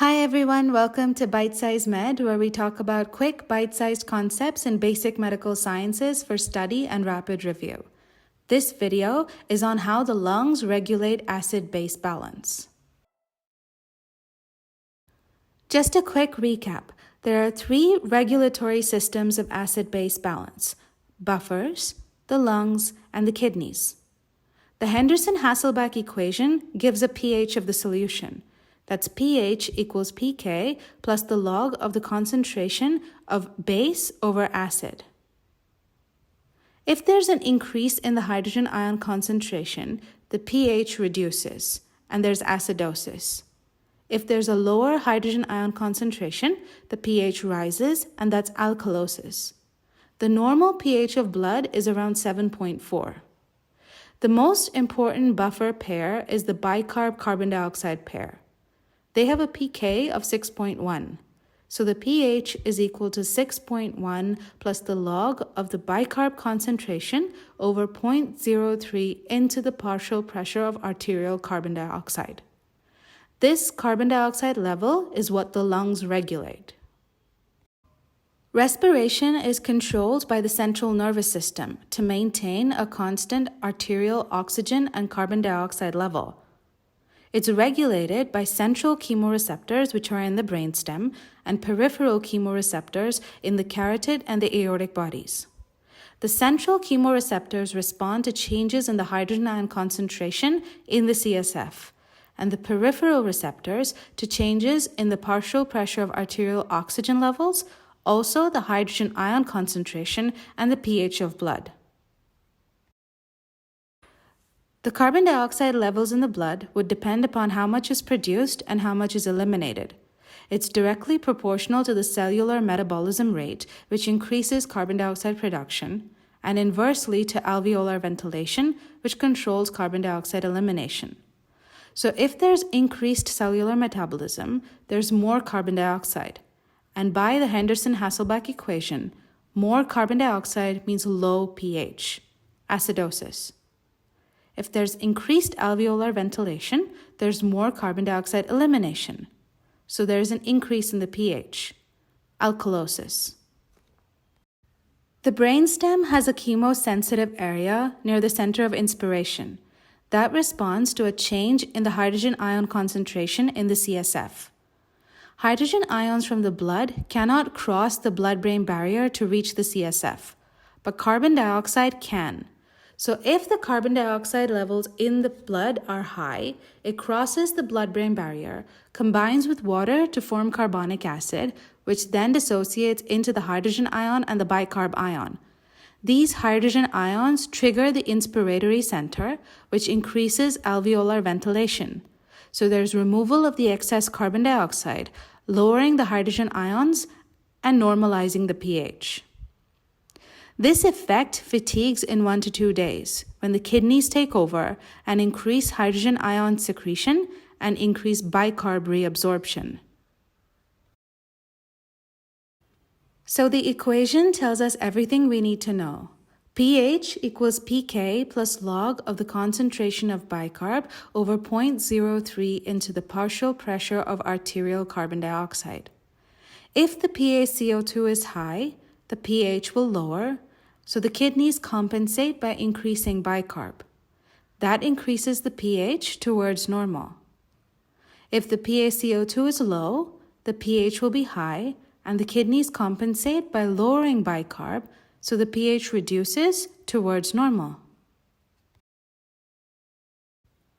Hi everyone, welcome to Bite Size Med, where we talk about quick, bite-sized concepts in basic medical sciences for study and rapid review. This video is on how the lungs regulate acid-base balance. Just a quick recap. There are three regulatory systems of acid-base balance: buffers, the lungs, and the kidneys. The Henderson-Hasselbach equation gives a pH of the solution. That's pH equals pK plus the log of the concentration of base over acid. If there's an increase in the hydrogen ion concentration, the pH reduces, and there's acidosis. If there's a lower hydrogen ion concentration, the pH rises, and that's alkalosis. The normal pH of blood is around 7.4. The most important buffer pair is the bicarb carbon dioxide pair. They have a pK of 6.1, so the pH is equal to 6.1 plus the log of the bicarb concentration over 0.03 into the partial pressure of arterial carbon dioxide. This carbon dioxide level is what the lungs regulate. Respiration is controlled by the central nervous system to maintain a constant arterial oxygen and carbon dioxide level. It's regulated by central chemoreceptors, which are in the brainstem, and peripheral chemoreceptors in the carotid and the aortic bodies. The central chemoreceptors respond to changes in the hydrogen ion concentration in the CSF, and the peripheral receptors to changes in the partial pressure of arterial oxygen levels, also the hydrogen ion concentration and the pH of blood. The carbon dioxide levels in the blood would depend upon how much is produced and how much is eliminated. It's directly proportional to the cellular metabolism rate, which increases carbon dioxide production, and inversely to alveolar ventilation, which controls carbon dioxide elimination. So if there's increased cellular metabolism, there's more carbon dioxide. And by the Henderson-Hasselbach equation, more carbon dioxide means low pH, acidosis. If there's increased alveolar ventilation, there's more carbon dioxide elimination. So there's an increase in the pH, alkalosis. The brainstem has a chemosensitive area near the center of inspiration that responds to a change in the hydrogen ion concentration in the CSF. Hydrogen ions from the blood cannot cross the blood-brain barrier to reach the CSF, but carbon dioxide can. So if the carbon dioxide levels in the blood are high, it crosses the blood-brain barrier, combines with water to form carbonic acid, which then dissociates into the hydrogen ion and the bicarb ion. These hydrogen ions trigger the inspiratory center, which increases alveolar ventilation. So there's removal of the excess carbon dioxide, lowering the hydrogen ions and normalizing the pH. This effect fatigues in 1 to 2 days when the kidneys take over and increase hydrogen ion secretion and increase bicarb reabsorption. So the equation tells us everything we need to know. pH equals pK plus log of the concentration of bicarb over 0.03 into the partial pressure of arterial carbon dioxide. If the PaCO2 is high, the pH will lower, so the kidneys compensate by increasing bicarb. That increases the pH towards normal. If the PaCO2 is low, the pH will be high, and the kidneys compensate by lowering bicarb, so the pH reduces towards normal.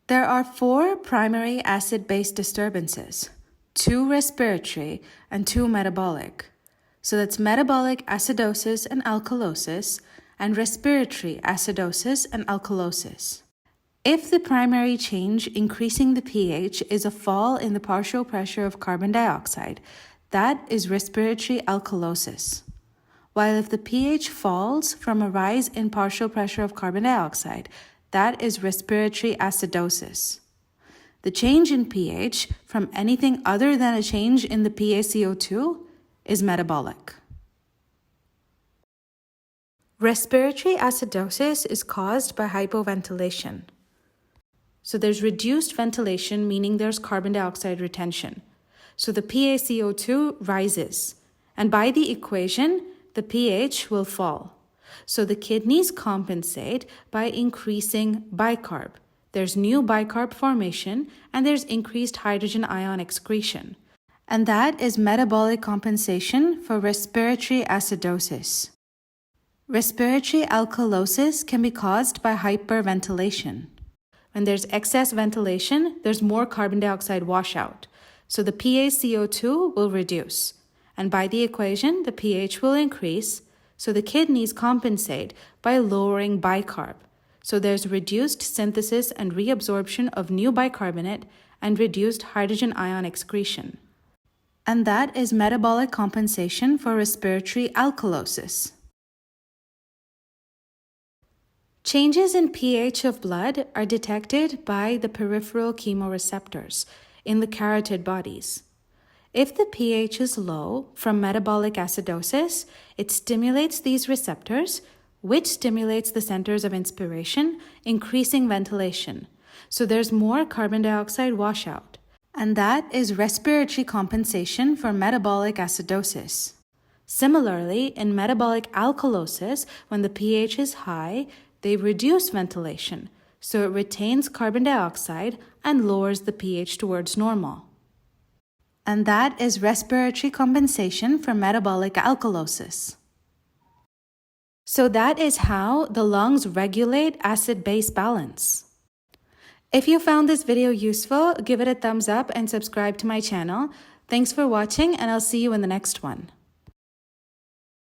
There are 4 primary acid-base disturbances, 2 respiratory and 2 metabolic. So that's metabolic acidosis and alkalosis, and respiratory acidosis and alkalosis. If the primary change increasing the pH is a fall in the partial pressure of carbon dioxide, that is respiratory alkalosis. While if the pH falls from a rise in partial pressure of carbon dioxide, that is respiratory acidosis. The change in pH from anything other than a change in the PaCO2 is metabolic. Respiratory acidosis is caused by hypoventilation. So there's reduced ventilation, meaning there's carbon dioxide retention. so the PaCO2 rises. And by the equation, the pH will fall. So the kidneys compensate by increasing bicarb. There's new bicarb formation and there's increased hydrogen ion excretion. And that is metabolic compensation for respiratory acidosis. Respiratory alkalosis can be caused by hyperventilation. When there's excess ventilation, there's more carbon dioxide washout. So the PaCO2 will reduce. And by the equation, the pH will increase. So the kidneys compensate by lowering bicarb. So there's reduced synthesis and reabsorption of new bicarbonate and reduced hydrogen ion excretion. And that is metabolic compensation for respiratory alkalosis. Changes in pH of blood are detected by the peripheral chemoreceptors in the carotid bodies. If the pH is low from metabolic acidosis, it stimulates these receptors, which stimulates the centers of inspiration, increasing ventilation. So there's more carbon dioxide washout. And that is respiratory compensation for metabolic acidosis. Similarly, in metabolic alkalosis, when the pH is high, they reduce ventilation, so it retains carbon dioxide and lowers the pH towards normal. And that is respiratory compensation for metabolic alkalosis. So that is how the lungs regulate acid-base balance. If you found this video useful, give it a thumbs up and subscribe to my channel. Thanks for watching, and I'll see you in the next one.